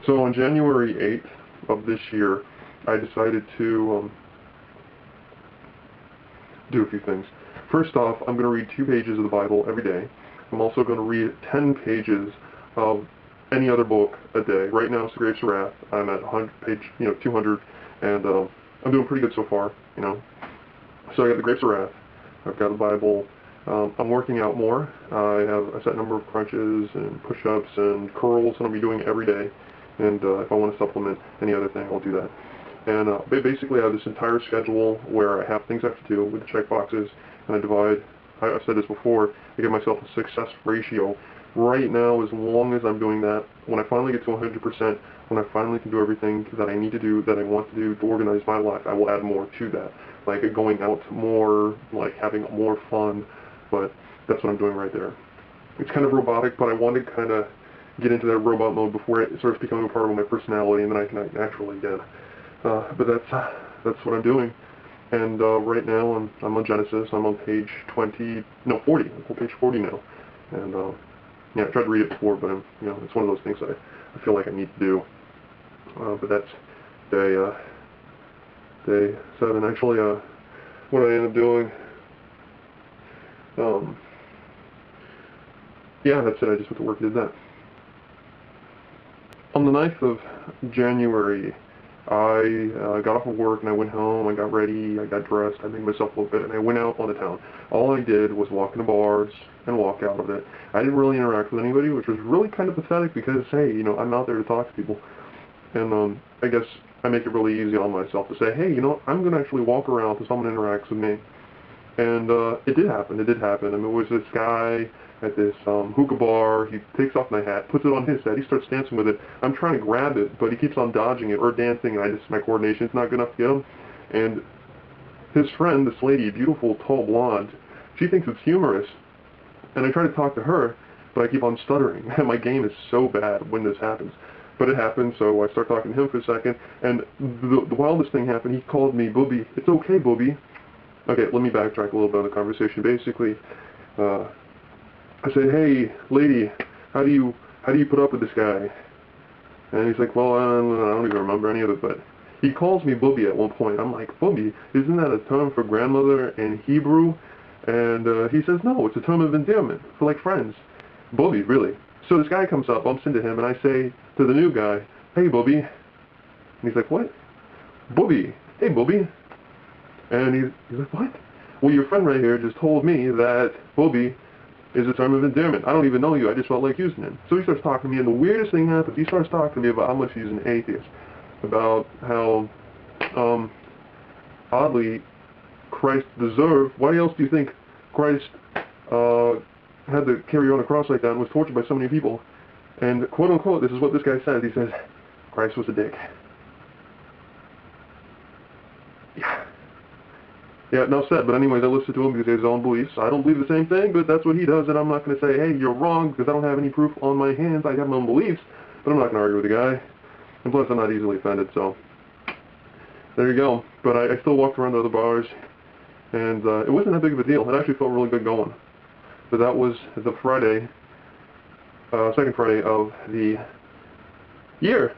So on January 8th of this year, I decided to do a few things. First off, I'm going to read 2 pages of the Bible every day. I'm also going to read 10 pages of any other book a day. Right now it's the Grapes of Wrath. I'm at 200, and I'm doing pretty good so far, So I got the Grapes of Wrath. I've got the Bible. I'm working out more. I have a set number of crunches and push-ups and curls that I'll be doing every day. And if I want to supplement any other thing, I'll do that. And basically I have this entire schedule where I have things I have to do with the check boxes, and I divide. I've said this before, I give myself a success ratio. Right now, as long as I'm doing that, when I finally get to 100%, when I finally can do everything that I need to do, that I want to do to organize my life, I will add more to that. Like going out more, like having more fun, but that's what I'm doing right there. It's kind of robotic, but I want to kind of get into that robot mode before it starts becoming a part of my personality, and then I can act naturally again. But that's what I'm doing. And right now I'm on Genesis. I'm on page 40. I'm on page 40 now. And yeah, I tried to read it before, but it's one of those things that I feel like I need to do. But that's day 7. Actually, what I ended up doing, yeah, that's it. I just went to work and did that. On the 9th of January, I got off of work and I went home, I got ready, I got dressed, I made myself look good, and I went out on the town. All I did was walk in the bars and walk out of it. I didn't really interact with anybody, which was really kind of pathetic because, hey, I'm out there to talk to people. And I guess I make it really easy on myself to say, hey, I'm going to actually walk around till someone interacts with me. And it did happen. I mean, it was this guy at this hookah bar. He takes off my hat, puts it on his head. He starts dancing with it. I'm trying to grab it, but he keeps on dodging it or dancing, and my coordination's not good enough to get him. And his friend, this lady, beautiful, tall, blonde, she thinks it's humorous. And I try to talk to her, but I keep on stuttering. My game is so bad when this happens. But it happened, so I start talking to him for a second, and while this thing happened, he called me Booby. It's okay, Booby. Okay, let me backtrack a little bit on the conversation. Basically, I said, hey, lady, how do you put up with this guy? And he's like, well, I don't even remember any of it, but he calls me Booby at one point. I'm like, Booby? Isn't that a term for grandmother in Hebrew? And he says, no, it's a term of endearment for, like, friends. Booby, really? So this guy comes up, bumps into him, and I say to the new guy, hey, Booby. And he's like, what? Booby. Hey, Booby. And he's like, what? Well, your friend right here just told me that Booby is a term of endearment. I don't even know you. I just felt like using it. So he starts talking to me, and the weirdest thing happens. He starts talking to me about how much he's an atheist, about how, oddly, Christ deserved. Why else do you think Christ had to carry on a cross like that and was tortured by so many people? And quote unquote, this is what this guy says. He says, Christ was a dick. Yeah, enough said. But anyways, I listen to him because he has his own beliefs. I don't believe the same thing, but that's what he does, and I'm not going to say, hey, you're wrong, because I don't have any proof on my hands. I have my own beliefs, but I'm not going to argue with the guy. And plus, I'm not easily offended, so there you go. But I still walked around the other bars, and it wasn't that big of a deal. It actually felt really good going. But that was the Friday, second Friday of the year.